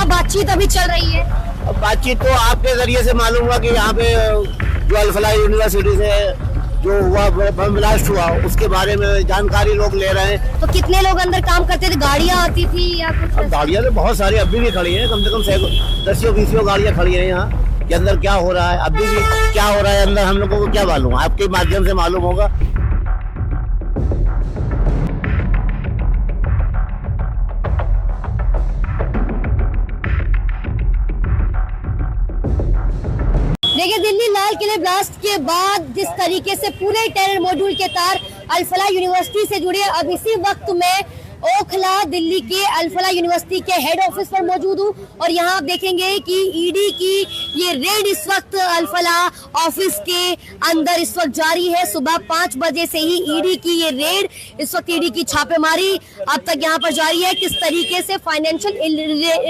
क्या बातचीत अभी चल रही है? अब बातचीत तो आपके जरिए से मालूम हुआ कि यहाँ पे जो अल-फलाह यूनिवर्सिटी से जो हुआ बम ब्लास्ट हुआ उसके बारे में जानकारी लोग ले रहे हैं। तो कितने लोग अंदर काम करते थे? गाड़ियाँ आती थी या कुछ? अब गाड़ियाँ तो बहुत सारी अभी भी खड़ी हैं, कम से कम 10-20 गाड़ियाँ खड़ी हैं यहाँ के अंदर। क्या हो रहा है अभी भी क्या हो रहा है अंदर हम लोगों को क्या मालूम, आपके माध्यम से मालूम होगा। देखिए, दिल्ली लाल किले ब्लास्ट के बाद जिस तरीके से पूरे टेरर मॉड्यूल के तार अल-फलाह यूनिवर्सिटी से जुड़े, अब इसी वक्त में ओखला दिल्ली के अल-फलाह यूनिवर्सिटी के हेड ऑफिस पर मौजूद हूँ और यहाँ आप देखेंगे कि ईडी की ये रेड इस वक्त अल-फलाह ऑफिस के अंदर इस वक्त जारी है। सुबह 5 बजे से ही ईडी की ये रेड, इस वक्त ईडी की छापेमारी अब तक यहाँ पर जारी है। किस तरीके से फाइनेंशियल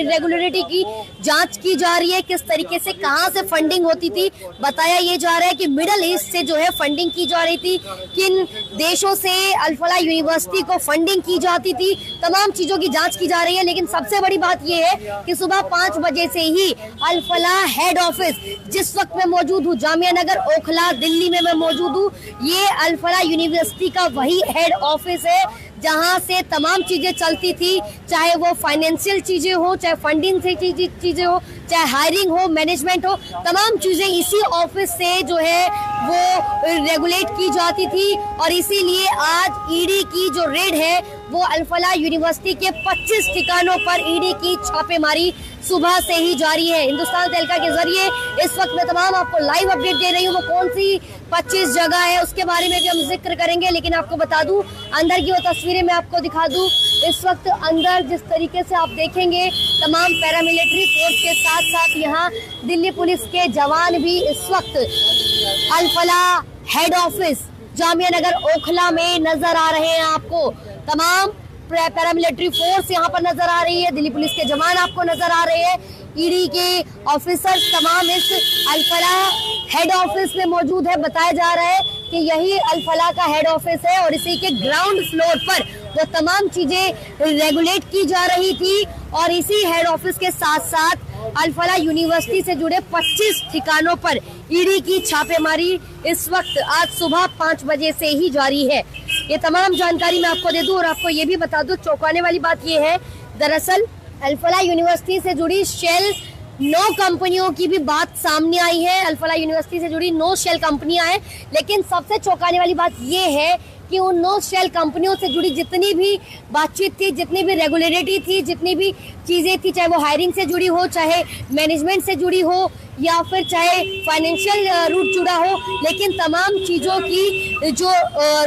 इरेगुलरिटी की जांच की जा रही है, किस तरीके से कहाँ से फंडिंग होती थी। बताया ये जा रहा है कि मिडल ईस्ट से जो है फंडिंग की जा रही थी, किन देशों से अल-फलाह यूनिवर्सिटी को फंडिंग की जाती थी, तमाम चीजों की जांच की जा रही है। लेकिन सबसे बड़ी बात यह है कि सुबह 5 बजे से ही अल-फलाह हेड ऑफिस, जिस वक्त मैं मौजूद हूँ जामिया नगर ओखला दिल्ली में मैं मौजूद हूँ, ये अल-फलाह यूनिवर्सिटी का वही हेड ऑफिस है जहां से तमाम चीजें चलती थी, चाहे वो फाइनेंशियल चीजें हो, चाहे फंडिंग से चीजें हो, चाहे हायरिंग हो, मैनेजमेंट हो, तमाम चीजें इसी ऑफिस से जो है वो रेगुलेट की जाती थी। और इसीलिए आज ईडी की जो रेड है वो अल-फलाह यूनिवर्सिटी के 25 ठिकानों पर ईडी की छापेमारी सुबह से ही जारी है। हिंदुस्तान तहलका के जरिए इस वक्त मैं तमाम आपको लाइव अपडेट दे रही हूँ। वो कौन सी 25 जगह है उसके बारे में भी हम जिक्र करेंगे, लेकिन आपको बता दूं अंदर की वो तस्वीरें मैं आपको दिखा दूं। इस वक्त अंदर जिस तरीके से आप देखेंगे तमाम पैरामिलिट्री फोर्स के साथ साथ यहाँ दिल्ली पुलिस के जवान भी इस वक्त अल-फलाह हेड ऑफिस जामिया नगर ओखला में नजर आ रहे हैं। आपको तमाम पैरामिलिट्री फोर्स यहाँ पर नजर आ रही है, दिल्ली पुलिस के जवान आपको नजर आ रहे हैं, ईडी के ऑफिसर तमाम इस अल-फलाह हेड ऑफिस में मौजूद है। बताया जा रहा है कि यही अल-फलाह का हेड ऑफिस है और इसी के ग्राउंड फ्लोर पर वो तमाम चीजें रेगुलेट की जा रही थी। और इसी हेड ऑफिस के साथ साथ अल-फलाह यूनिवर्सिटी से जुड़े 25 ठिकानों पर ईडी की छापेमारी इस वक्त आज सुबह 5 बजे से ही जारी है। ये तमाम जानकारी मैं आपको दे दूं और आपको ये भी बता दूं, चौंकाने वाली बात ये है, दरअसल अल-फलाह यूनिवर्सिटी से जुड़ी शेल 9 कंपनियों की भी बात सामने आई है। अल-फलाह यूनिवर्सिटी से जुड़ी 9 शेल कंपनियां हैं, लेकिन सबसे चौंकाने वाली बात ये है कि उन 9 शेल कंपनियों से जुड़ी जितनी भी बातचीत थी, जितनी भी रेगुलरिटी थी, जितनी भी चीजें थी, चाहे वो हायरिंग से जुड़ी हो, चाहे मैनेजमेंट से जुड़ी हो या फिर चाहे फाइनेंशियल रूट जुड़ा हो, लेकिन तमाम चीजों की जो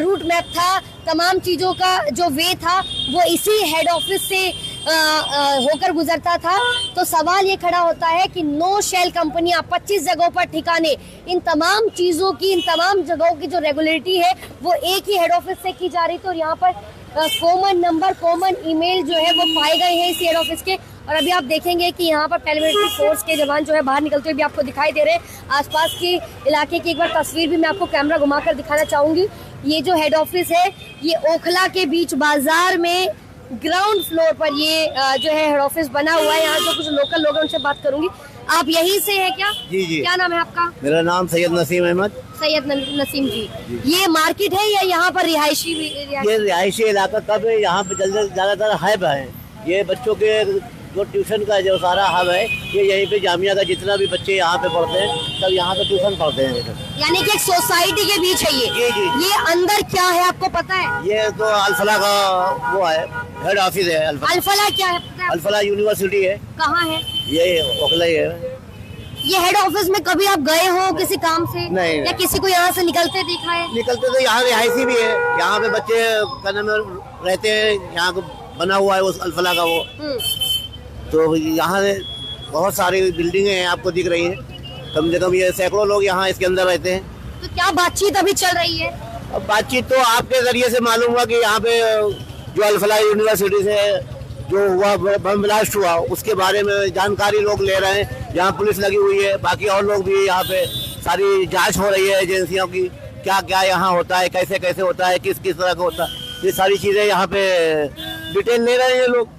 रूट मैप था, तमाम चीजों का जो वे था वो इसी हेड ऑफिस से होकर गुजरता था। तो सवाल ये खड़ा होता है कि 9 शेल कंपनियां 25 जगहों पर ठिकाने, इन तमाम चीजों की, इन तमाम जगहों की जो रेगुलरिटी है वो एक ही हेड ऑफिस से की जा रही थी। और यहाँ पर कॉमन नंबर, कॉमन ईमेल जो है वो पाए गए हैं इस हेड ऑफिस के। और अभी आप देखेंगे कि यहाँ पर पैरामिलिट्री फोर्स के जवान जो है बाहर निकलते हुए भी आपको दिखाई दे रहे हैं। आसपास के इलाके की एक बार तस्वीर भी मैं आपको कैमरा घुमाकर दिखाना चाहूंगी। ये जो हेड ऑफिस है ये ओखला के बीच बाजार में ग्राउंड फ्लोर पर ये जो है हेड ऑफिस बना हुआ है। यहाँ जो कुछ लोकल लोग हैं उनसे बात करूंगी। आप यहीं से हैं क्या? जी जी। क्या नाम है आपका? मेरा नाम सैयद नसीम अहमद। सैयद नसीम जी। ये मार्केट है या यहाँ पर रिहायशी? ये रिहायशी इलाका कब है, यहाँ पे ज्यादातर हब है। ये बच्चों के जो ट्यूशन का जो सारा हब है ये यहीं पे जामिया का जितना भी बच्चे यहाँ पे पढ़ते हैं सब यहाँ पे ट्यूशन पढ़ते हैं। यानी कि एक सोसाइटी के बीच है ये? जी जी। ये अंदर क्या है आपको पता है? ये तो अल-फलाह का वो है, हेड ऑफिस है। अल-फलाह क्या है पता है? अल-फलाह यूनिवर्सिटी है। कहाँ है ये ओखला ही है। ये हेड ऑफिस में कभी आप गए हो किसी काम से? नहीं। या किसी को यहाँ से निकलते देखा है? निकलते तो यहाँ रिहायशी भी है, यहाँ पे बच्चे कहने में रहते हैं, यहाँ को बना हुआ है वो अल-फलाह का वो। तो यहाँ बहुत सारी बिल्डिंगें हैं आपको दिख रही हैं, कम से कम ये सैकड़ों लोग यहाँ इसके अंदर रहते हैं। तो क्या बातचीत अभी चल रही है? अब बातचीत तो आपके जरिए से मालूम हुआ कि यहाँ पे जो अल-फलाह यूनिवर्सिटी से जो हुआ बम ब्लास्ट हुआ उसके बारे में जानकारी लोग ले रहे हैं। यहाँ पुलिस लगी हुई है, बाकी और लोग भी यहाँ पे सारी जांच हो रही है एजेंसियों की, क्या क्या यहाँ होता है, कैसे कैसे होता है, किस किस तरह का होता है, ये सारी चीजें यहाँ पे डिटेल ले रहे हैं लोग।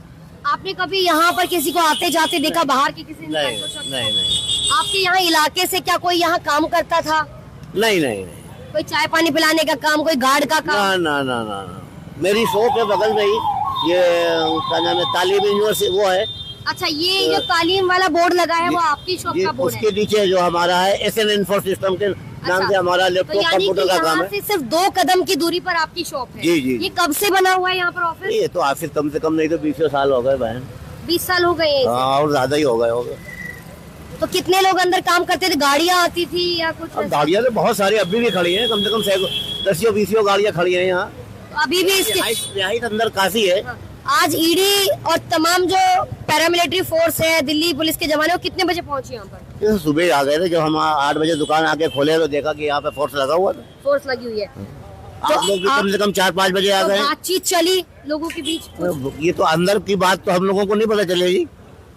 आपने कभी यहाँ पर किसी को आते जाते देखा बाहर के किसी इंसान नहीं को, शख्स को? नहीं। आपके यहाँ इलाके से क्या कोई यहाँ काम करता था? नहीं। कोई चाय पानी पिलाने का काम, कोई गार्ड का काम? ना। मेरी शॉप है बगल में ही, ये क्या नाम है, तालीम यूनिवर्सिटी वो है। अच्छा, ये जो तालीम वाला बोर्ड लगा है वो आपकी शॉप का बोर्ड है? उसके नीचे जो हमारा है SN इन्फो सिस्टम के नाम से हमारा लैपटॉप कंप्यूटर का काम है। से सिर्फ 2 कदम की दूरी पर आपकी शॉप है? जी। ये कब से बना हुआ है यहाँ पर ऑफिस? ये तो ऑफिस कम से कम नहीं तो 20 साल हो गए बहन। 20 साल हो गए हैं इसे? हाँ, और ज्यादा ही हो गए होंगे। तो कितने लोग अंदर काम करते थे? गाड़ियाँ आती थी या कुछ? अब गाड़ियाँ तो बहुत सारी अभी भी खड़ी हैं, कम से कम 10-20 गाड़ियाँ खड़ी हैं यहाँ। तो अभी भी इसके रिहाइश अंदर काफी है। आज ईडी और तमाम जो पैरामिलिट्री फोर्स है, दिल्ली पुलिस के जवान, वो कितने बजे पहुंचे यहाँ पर? ये सुबह आ गए थे, जब हम 8 बजे दुकान आके खोले तो देखा कि यहाँ पे फोर्स लगा हुआ था। फोर्स लगी हुई है। आप लोग भी कम से कम 4-5 बजे आ गए। बातचीत चली लोगों के बीच? ये तो अंदर की बात तो हम लोगों को नहीं पता चलेगी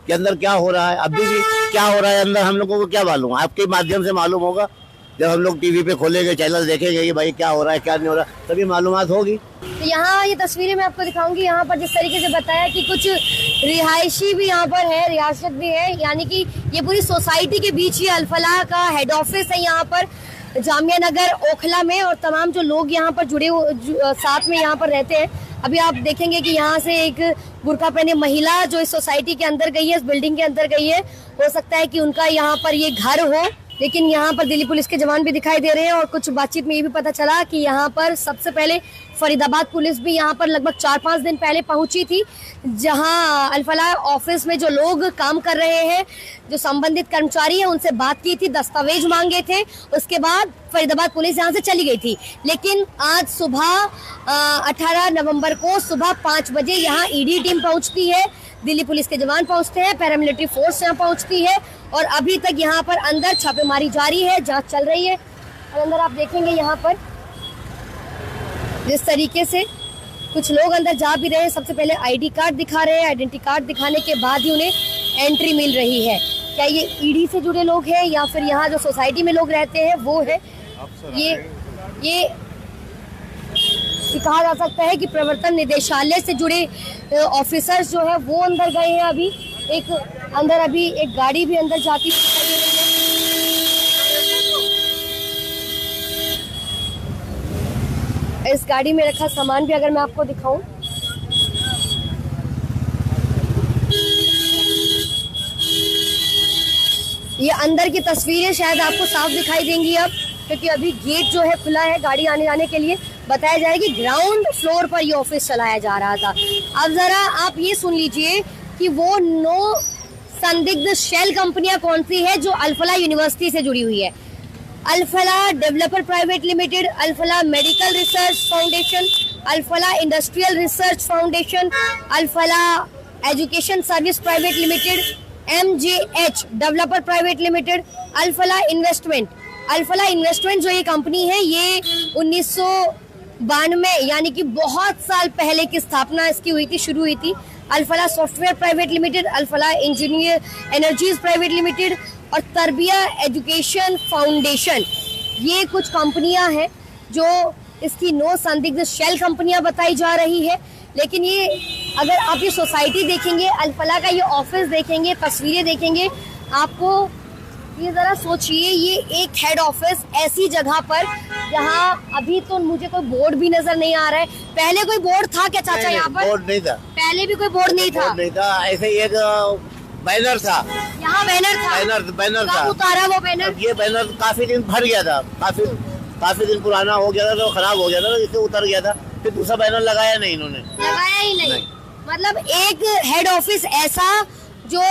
कि अंदर क्या हो रहा है। अभी भी क्या हो रहा है अंदर हम लोगों को क्या मालूम, आपके माध्यम से मालूम होगा। जब हम लोग टीवी पे खोलेंगे, चैनल देखेंगे कि भाई क्या हो रहा है क्या नहीं हो रहा, तभी मालूमात होगी। तो यहाँ ये तस्वीरें मैं आपको दिखाऊंगी। यहाँ पर जिस तरीके से बताया कि कुछ रिहायशी भी यहाँ पर है, रिहासत भी है, यानी कि ये पूरी सोसाइटी के बीच ही अल-फलाह का हेड ऑफिस है यहाँ पर जामिया नगर ओखला में। और तमाम जो लोग यहाँ पर जुड़े साथ में यहाँ पर रहते हैं। अभी आप देखेंगे कि यहाँ से एक बुर्का पहने महिला जो इस सोसाइटी के अंदर गई है, इस बिल्डिंग के अंदर गई है। हो सकता है कि उनका यहाँ पर ये घर हो, लेकिन यहाँ पर दिल्ली पुलिस के जवान भी दिखाई दे रहे हैं। और कुछ बातचीत में ये भी पता चला कि यहाँ पर सबसे पहले फरीदाबाद पुलिस भी यहाँ पर लगभग 4-5 दिन पहले पहुंची थी, जहाँ अल-फलाह ऑफिस में जो लोग काम कर रहे हैं, जो संबंधित कर्मचारी हैं, उनसे बात की थी, दस्तावेज मांगे थे। उसके बाद फरीदाबाद पुलिस यहाँ से चली गई थी। लेकिन आज सुबह 18 नवंबर को सुबह 5 बजे यहाँ ईडी टीम पहुँचती है, दिल्ली पुलिस के जवान पहुँचते हैं, पैरामिलिट्री फोर्स यहाँ पहुँचती है। और अभी तक यहाँ पर अंदर छापेमारी जारी है, जांच चल रही है। और अंदर आप देखेंगे यहाँ पर जिस तरीके से कुछ लोग अंदर जा भी रहे हैं। सबसे पहले ID कार्ड दिखा रहे हैं, आइडेंटिटी कार्ड दिखाने के बाद ही उन्हें एंट्री मिल रही है। क्या ये ईडी से जुड़े लोग हैं या फिर यहाँ जो सोसाइटी में लोग रहते हैं वो है? ये कहा जा सकता है कि प्रवर्तन निदेशालय से जुड़े ऑफिसर्स जो है वो अंदर गए हैं। अभी एक गाड़ी भी अंदर जाती दिखाई दे रही है। इस गाड़ी में रखा सामान भी अगर मैं आपको दिखाऊं, ये अंदर की तस्वीरें शायद आपको साफ दिखाई देंगी अब, क्योंकि अभी गेट जो है खुला है गाड़ी आने जाने के लिए। बताया जाए कि ग्राउंड फ्लोर पर ये ऑफिस चलाया जा रहा था। अब जरा आप ये सुन लीजिए कि वो 9 संदिग्ध शेल कंपनियां कौन सी है जो अल-फलाह यूनिवर्सिटी से जुड़ी हुई है। Al Falah developer private limited, Al Falah medical research foundation, Al Falah industrial research foundation, Al Falah education service private limited, MJH developer private limited, Al Falah investment. Al Falah investment जो ये कंपनी है, ये 1992 यानी कि बहुत साल पहले की स्थापना इसकी हुई थी, शुरू हुई थी। Al Falah software private limited, Al Falah engineer energies private limited और तरबिया एजुकेशन फाउंडेशन, ये कुछ कंपनियां हैं जो इसकी 9 संदिग्ध शेल कंपनियां बताई जा रही है। लेकिन ये अगर आप ये सोसाइटी देखेंगे, अल-फलाह का ये ऑफिस देखेंगे, तस्वीरें देखेंगे, आपको ये जरा सोचिए, ये एक हेड ऑफिस ऐसी जगह पर जहाँ अभी तो मुझे कोई बोर्ड भी नजर नहीं आ रहा है। पहले कोई बोर्ड था क्या चाचा यहाँ पर? बोर्ड नहीं था, पहले भी कोई बोर्ड नहीं था। ऐसे एक बैनर था, यहाँ बैनर था। कब उतारा वो बैनर? ये बैनर काफी दिन भर गया था, काफी दिन पुराना हो गया था, तो खराब हो गया था, इससे उतर गया था। फिर दूसरा बैनर लगाया नहीं इन्होंने, लगाया ही नहीं। मतलब एक हेड ऑफिस ऐसा जो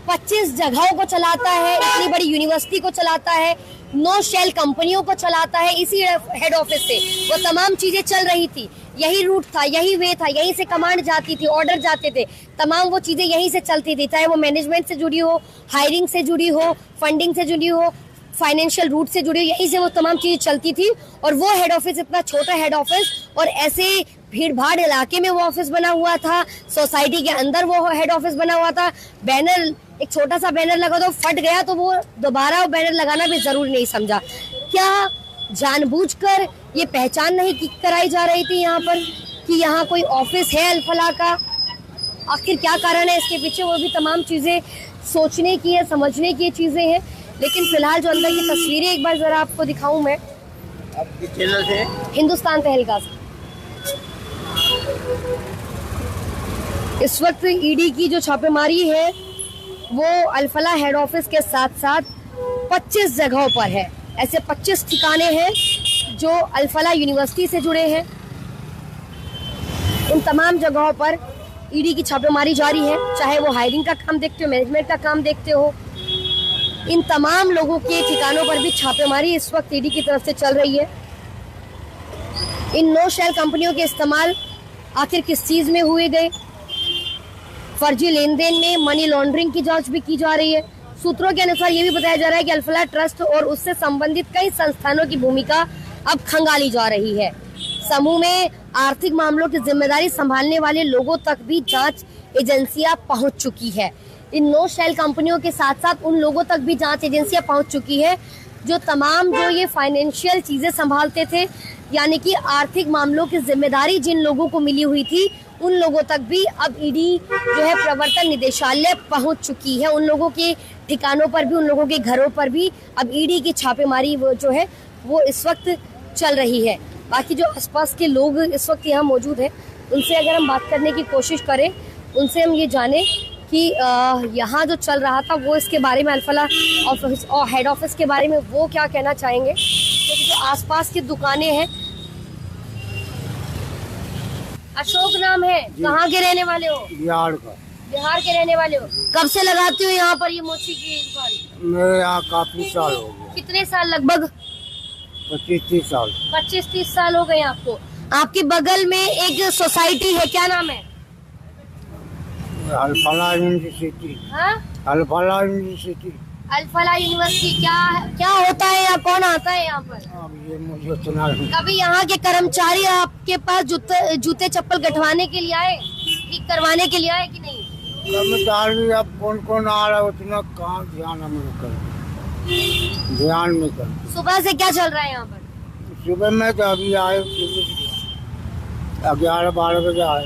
25 जगहों को चलाता है, इतनी बड़ी यूनिवर्सिटी को चलाता है, 9 शेल कंपनियों को चलाता है, इसी हेड ऑफिस से वो तमाम चीजें चल रही थी। यही रूट था, यही वे था, यहीं से कमांड जाती थी, ऑर्डर जाते थे, तमाम वो चीजें यहीं से चलती थी, चाहे वो मैनेजमेंट से जुड़ी हो, हायरिंग से जुड़ी हो, फंडिंग से जुड़ी हो, फाइनेंशियल रूट से जुड़ी, यहीं से वो तमाम चीजें चलती थी। और वो हेड ऑफिस इतना छोटा हेड ऑफिस और ऐसे भीड़ भाड़ इलाके में वो ऑफिस बना हुआ था, सोसाइटी के अंदर वो हेड ऑफिस बना हुआ था। बैनर, एक छोटा सा बैनर लगा तो फट गया, तो वो दोबारा बैनर लगाना भी जरूरी नहीं समझा। क्या जानबूझकर ये पहचान नहीं कराई जा रही थी यहाँ पर कि यहाँ कोई ऑफिस है अल-फलाह का? आखिर क्या कारण है इसके पीछे, वो भी तमाम चीजें सोचने की है, समझने की चीजें हैं। लेकिन फिलहाल जो अंदर की तस्वीरें एक बार जरा आपको दिखाऊं मैं, आपके चैनल से हिंदुस्तान तहलका से। इस वक्त ईडी की जो छापेमारी है वो अल-फलाह हेड ऑफिस के साथ साथ 25 जगहों पर है। ऐसे 25 ठिकाने हैं जो अल-फलाह यूनिवर्सिटी से जुड़े हैं। उन तमाम जगहों पर ईडी की छापेमारी जारी है, चाहे वो हायरिंग का काम देखते हो, मैनेजमेंट का काम देखते हो। इन तमाम लोगों के ठिकानों पर भी छापेमारी इस वक्त ईडी की तरफ से चल रही है। इन नो शेल कंपनियों के इस्तेमाल आखिर किस चीज में हुए गए, फर्जी लेन देन में मनी लॉन्ड्रिंग की जांच भी की जा रही है। सूत्रों के अनुसार ये भी बताया जा रहा है कि अल-फलाह ट्रस्ट और उससे संबंधित कई संस्थानों की भूमिका अब खंगाली जा रही है। समूह में आर्थिक मामलों की जिम्मेदारी संभालने वाले लोगों तक भी जांच एजेंसियां पहुंच चुकी है। इन नो शेल कंपनियों के साथ साथ उन लोगों तक भी जांच एजेंसियां पहुंच चुकी है जो तमाम जो ये फाइनेंशियल चीजें संभालते थे, यानी कि आर्थिक मामलों की जिम्मेदारी जिन लोगों को मिली हुई थी उन लोगों तक भी अब ईडी जो है प्रवर्तन निदेशालय पहुंच चुकी है। उन लोगों के ठिकानों पर भी, उन लोगों के घरों पर भी अब ईडी की छापेमारी वो जो है वो इस वक्त चल रही है। बाकी जो आसपास के लोग इस वक्त यहाँ मौजूद हैं उनसे अगर हम बात करने की कोशिश करें, उनसे हम ये जाने कि यहाँ जो चल रहा था वो इसके बारे में, अल-फलाह ऑफिस और हेड ऑफिस के बारे में वो क्या कहना चाहेंगे। क्योंकि जो आसपास की दुकानें हैं। अशोक नाम है, कहाँ के रहने वाले हो? बिहार का। बिहार के रहने वाले हो। कब से लगाते हो यहाँ पर ये मोची की दुकान? मेरे यहाँ काफी साल हो गए। कितने साल? लगभग 25-30 साल। 25-30 साल हो गए आपको। आपके बगल में एक सोसाइटी है, क्या नाम है? अल-फलाह यूनिवर्सिटी। हाँ? अल-फलाह यूनिवर्सिटी। अल-फलाह यूनिवर्सिटी क्या होता है यहाँ, कौन आता है यहाँ पर? अब ये मुझे सुना नहीं। कभी यहाँ के कर्मचारी आपके पास जूते चप्पल गठवाने के लिए आए, ठीक करवाने के लिए आए कि नहीं? कर्मचारी अब कौन आ रहा है उतना कहाँ ध्यान हम लोग कर, ध्यान में कर। सुबह से क्या चल रहा है यहाँ पर? सुबह में तो अभी आए 11-12 बजे आए।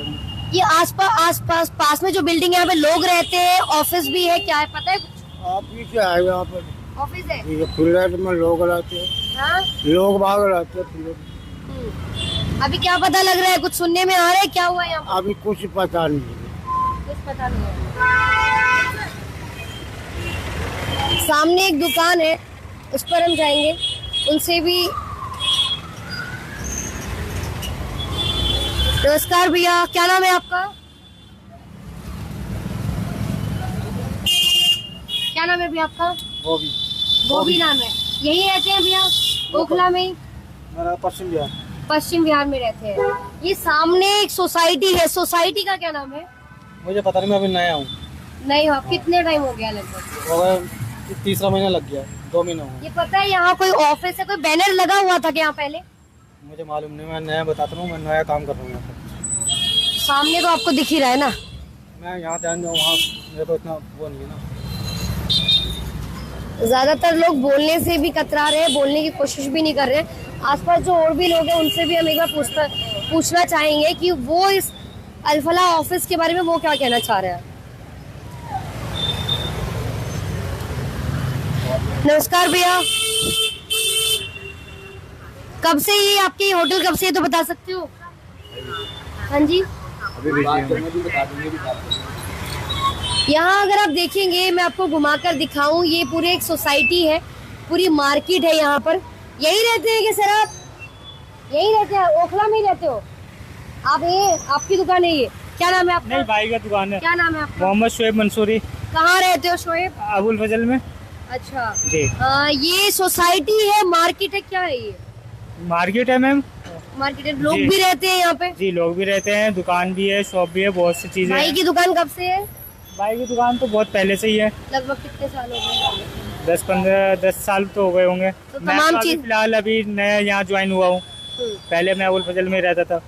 ये आसपास पास में जो बिल्डिंग है यहाँ पे लोग रहते हैं, ऑफिस भी है, क्या है पता है? ऑफिस है यहाँ पर, ऑफिस है। ये फ्लैट में लोग रहते हैं। हाँ? लोग भाग रहते हैं फ्लैट। अभी क्या पता लग रहा है, कुछ सुनने में आ रहा है क्या हुआ यहाँ पर? अभी कुछ पता नहीं, कुछ पता नहीं है। सामने एक दुकान है, उस पर हम जाएंगे, उनसे भी। नमस्कार भैया, क्या नाम है आपका? क्या नाम है भैया आपका? बॉबी नाम है। यही रहते हैं भैया ओखला में ही? मेरा पश्चिम बिहार। पश्चिम बिहार में रहते हैं। ये सामने एक सोसाइटी है, सोसाइटी का क्या नाम है? मुझे पता नहीं, मैं अभी नया हूँ। नहीं हो, कितने टाइम हो गया? लगभग तीसरा महीना लग गया, 2 महीना हुआ। ये पता है यहाँ कोई ऑफिस है, कोई बैनर लगा हुआ था क्या यहाँ पहले? मुझे मालूम नहीं, मैं नया बताता हूँ, मैं नया काम कर रहा हूँ यहाँ पर। सामने तो आपको दिख ही रहा है ना। मैं यहाँ ध्यान दूँ, वहाँ मेरे को इतना वो नहीं है ना। ज्यादातर लोग बोलने से भी कतरा रहे हैं, बोलने की कोशिश भी नहीं कर रहे हैं। आसपास जो और भी लोग हैं उनसे भी हम एक बार पूछना चाहेंगे कि वो इस अल-फलाह ऑफिस के बारे में वो क्या कहना चाह रहे हैं। नमस्कार भैया, कब से ये आपके होटल कब से, तो बता सकते हो? हाँ जी। यहाँ अगर आप देखेंगे, मैं आपको घुमाकर दिखाऊं, ये पूरे एक सोसाइटी है, पूरी मार्केट है यहाँ पर। यही रहते हैं कि सर आप यही रहते हैं, ओखला में ही रहते हो आप? ये आपकी दुकान है? ये क्या नाम है आपका? नहीं, भाई का दुकान है। क्या नाम है आपका? मोहम्मद शोएब मंसूरी। कहाँ रहते हो शोएब? अबुल फजल में। अच्छा जी। ये सोसाइटी है, मार्केट है, क्या है ये? मार्केट है मैम। मार्केट है, लोग भी रहते हैं यहाँ पे? जी, लोग भी रहते हैं, दुकान भी है, शॉप भी है, बहुत सी चीजें। भाई की दुकान कब से है? भाई की दुकान तो बहुत पहले से ही है। लगभग कितने साल हो गए? 10 साल तो हो गए होंगे। तो मैं तमाम तो चीज फिलहाल अभी नया यहाँ ज्वाइन हुआ हूँ। पहले मैं अबुल फजल में रहता था।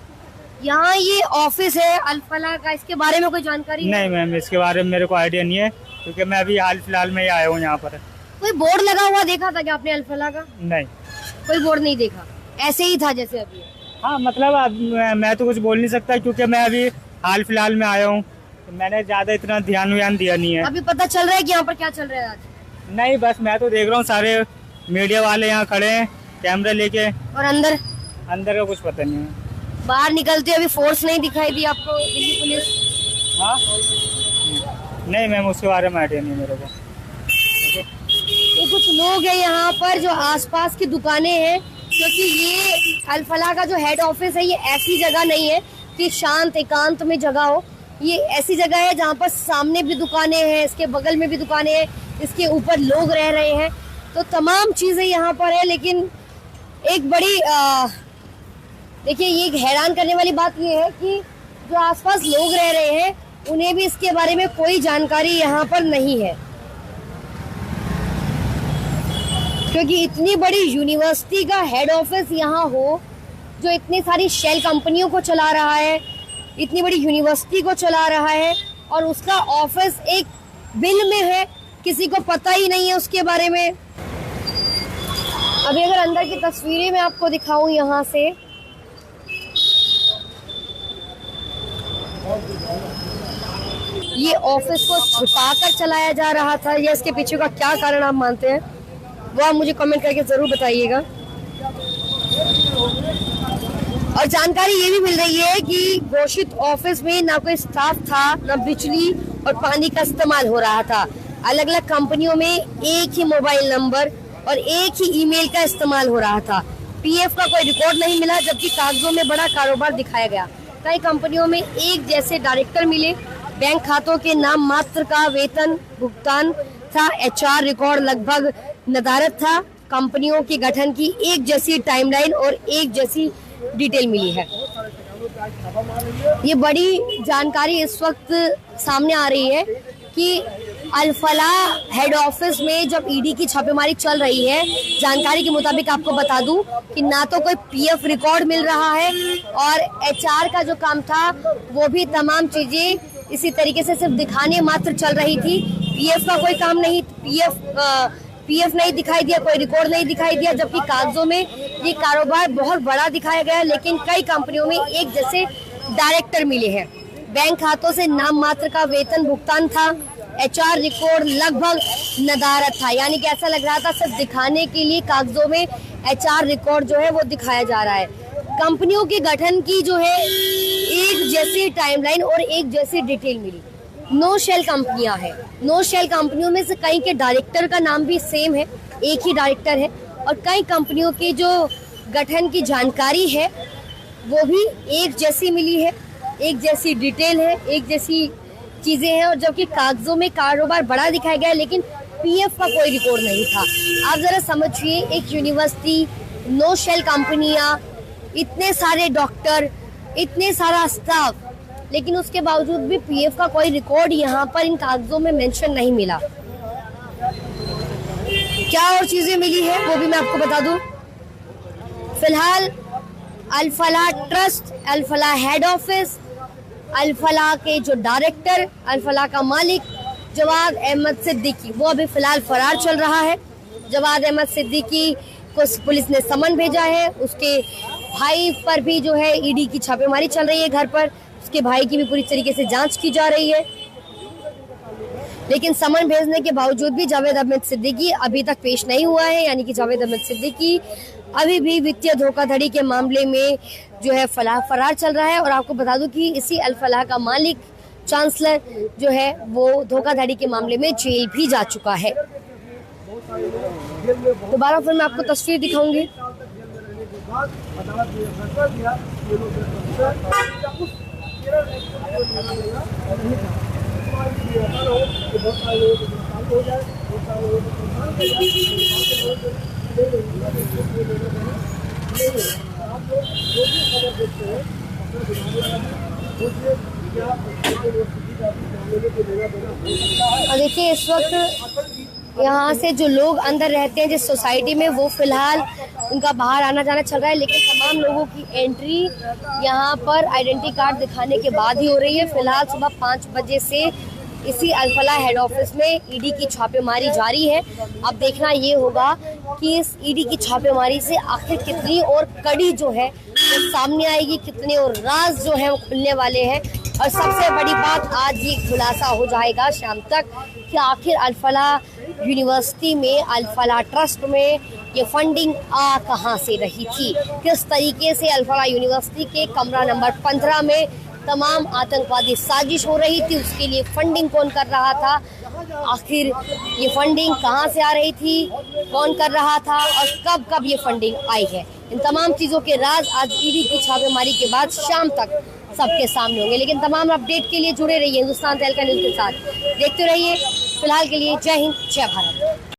यहाँ ये ऑफिस है अल-फलाह का, इसके बारे में कोई जानकारी नहीं मैम, इसके बारे में मेरे को आइडिया नहीं है, क्योंकि मैं अभी हाल फिलहाल में ही आया हूँ यहाँ पर। कोई बोर्ड लगा हुआ देखा था क्या आपने अल-फलाह का? नहीं, कोई बोर्ड नहीं देखा, ऐसे ही था जैसे अभी? हाँ मतलब अब मैं तो कुछ बोल नहीं सकता, क्योंकि मैं अभी हाल फिलहाल में आया हूँ, मैंने ज्यादा इतना ध्यान दिया नहीं है। अभी पता चल रहा है कि यहाँ पर क्या चल रहा है आज? नहीं, बस मैं तो देख रहा हूँ सारे मीडिया वाले यहाँ खड़े हैं कैमरा लेके। और अंदर अंदर का कुछ पता नहीं है। बाहर निकलते अभी फोर्स नहीं दिखाई दी आपको दिल्ली पुलिस? हाँ नहीं मैम, उसके बारे में आइडिया नहीं मेरे को। ये कुछ लोग हैं यहाँ पर जो आसपास की दुकानें हैं, क्योंकि ये अल-फलाह का जो हेड ऑफिस है ये ऐसी जगह नहीं है कि शांत एकांत में जगह हो। ये ऐसी जगह है जहाँ पर सामने भी दुकानें हैं, इसके बगल में भी दुकानें हैं, इसके ऊपर लोग रह रहे हैं, तो तमाम चीज़ें यहाँ पर है। लेकिन एक बड़ी देखिए, ये एक हैरान करने वाली बात ये है कि जो आसपास लोग रह रहे हैं उन्हें भी इसके बारे में कोई जानकारी यहाँ पर नहीं है, क्योंकि इतनी बड़ी यूनिवर्सिटी का हेड ऑफिस यहाँ हो, जो इतनी सारी शेल कंपनियों को चला रहा है, इतनी बड़ी यूनिवर्सिटी को चला रहा है, और उसका ऑफिस एक बिल में है, किसी को पता ही नहीं है उसके बारे में। अभी अगर अंदर की तस्वीरें मैं आपको दिखाऊं यहाँ से, ये ऑफिस को छुपाकर चलाया जा रहा था, या इसके पीछे का क्या कारण आप मानते हैं वो आप मुझे कमेंट करके जरूर बताइएगा। और जानकारी ये भी मिल रही है कि घोषित ऑफिस में ना कोई स्टाफ था, ना बिजली और पानी का इस्तेमाल हो रहा था। अलग अलग कंपनियों में एक ही मोबाइल नंबर और एक ही ईमेल का इस्तेमाल हो रहा था। पीएफ का कोई रिकॉर्ड नहीं मिला, जबकि कागजों में बड़ा कारोबार दिखाया गया। कई कंपनियों में एक जैसे डायरेक्टर मिले, बैंक खातों के नाम मात्र का वेतन भुगतान था, एचआर रिकॉर्ड लगभग नदारत था। कंपनियों के गठन की एक जैसी टाइमलाइन और एक जैसी डिटेल मिली है। ये बड़ी जानकारी इस वक्त सामने आ रही है कि अल-फलाह हेड ऑफिस में जब ईडी की छापेमारी चल रही है, जानकारी के मुताबिक आपको बता दूं कि ना तो कोई पीएफ रिकॉर्ड मिल रहा है, और एचआर का जो काम था वो भी तमाम चीजें इसी तरीके से सिर्फ दिखाने मात्र चल रही थी। पीएफ का कोई काम नहीं, पीएफ नहीं दिखाई दिया, कोई रिकॉर्ड नहीं दिखाई दिया, जबकि कागजों में ये कारोबार बहुत बड़ा दिखाया गया। लेकिन कई कंपनियों में एक जैसे डायरेक्टर मिले हैं। बैंक खातों से नाम मात्र का वेतन भुगतान था, एचआर रिकॉर्ड लगभग नदारत था, यानी कि ऐसा लग रहा था सिर्फ दिखाने के लिए कागजों में एचआर रिकॉर्ड जो है वो दिखाया जा रहा है। कंपनियों के गठन की जो है एक जैसी टाइमलाइन और एक जैसी डिटेल मिली। 9 शेल कंपनियां हैं। 9 शेल कंपनियों में से कई के डायरेक्टर का नाम भी सेम है, एक ही डायरेक्टर है, और कई कंपनियों की जो गठन की जानकारी है वो भी एक जैसी मिली है, एक जैसी डिटेल है, एक जैसी चीजें हैं। और जबकि कागजों में कारोबार बड़ा दिखाया गया, लेकिन पीएफ का कोई रिकॉर्ड नहीं था। आप जरा समझिए, एक यूनिवर्सिटी, 9 शेल कंपनियां, इतने सारे डॉक्टर, इतने सारा स्टाफ, लेकिन उसके बावजूद भी पीएफ का कोई रिकॉर्ड यहाँ पर इन कागजों में मेंशन नहीं मिला। क्या और चीजें मिली है वो भी मैं आपको बता दूं। फिलहाल Al Falah trust, Al Falah head office, Al Falah के जो डायरेक्टर, अल-फलाह का मालिक जवाद अहमद सिद्दीकी, वो अभी फिलहाल फरार चल रहा है। जवाद अहमद सिद्दीकी को पुलिस ने समन भेजा है। उसके भाई पर भी जो है ईडी की छापेमारी चल रही है घर पर, उसके भाई की भी पूरी तरीके से जांच की जा रही है। लेकिन समन भेजने के बावजूद भी जावेद अहमद सिद्दीकी अभी तक पेश नहीं हुआ है, यानी कि जावेद अहमद सिद्दीकी अभी भी वित्तीय धोखाधड़ी के मामले में जो है फरार चल रहा है। और आपको बता दूं कि इसी अल-फलाह का मालिक चांसलर जो है वो धोखाधड़ी के मामले में जेल भी जा चुका है। दोबारा फिर मैं आपको तस्वीर दिखाऊंगी। और देखिए, इस वक्त यहाँ से जो लोग अंदर रहते हैं जिस सोसाइटी में, वो फिलहाल उनका बाहर आना जाना चल रहा है। लेकिन तमाम लोगों की एंट्री यहाँ पर आइडेंटिटी कार्ड दिखाने के बाद ही हो रही है। फिलहाल सुबह 5 बजे से इसी अल-फलाह हेड ऑफिस में ईडी की छापेमारी जारी है। अब देखना ये होगा कि इस ईडी की छापेमारी से आखिर कितनी और कड़ी जो है वो सामने आएगी, कितने और राज जो है वो खुलने वाले हैं। और सबसे बड़ी बात आज ये खुलासा हो जाएगा शाम तक कि आखिर अल-फलाह यूनिवर्सिटी में, अल-फलाह ट्रस्ट में ये फंडिंग आ कहां से रही थी, किस तरीके से अल-फलाह यूनिवर्सिटी के कमरा नंबर 15 में तमाम आतंकवादी साजिश हो रही थी, उसके लिए फंडिंग कौन कर रहा था, आखिर ये फंडिंग कहां से आ रही थी, कौन कर रहा था और कब कब ये फंडिंग आई है। इन तमाम चीज़ों के राज आज ईडी की छापेमारी के बाद शाम तक सबके सामने होंगे। लेकिन तमाम अपडेट के लिए जुड़े रहिए हिंदुस्तान तहलका न्यूज़ के साथ, देखते रहिए। फिलहाल के लिए जय हिंद, जय भारत।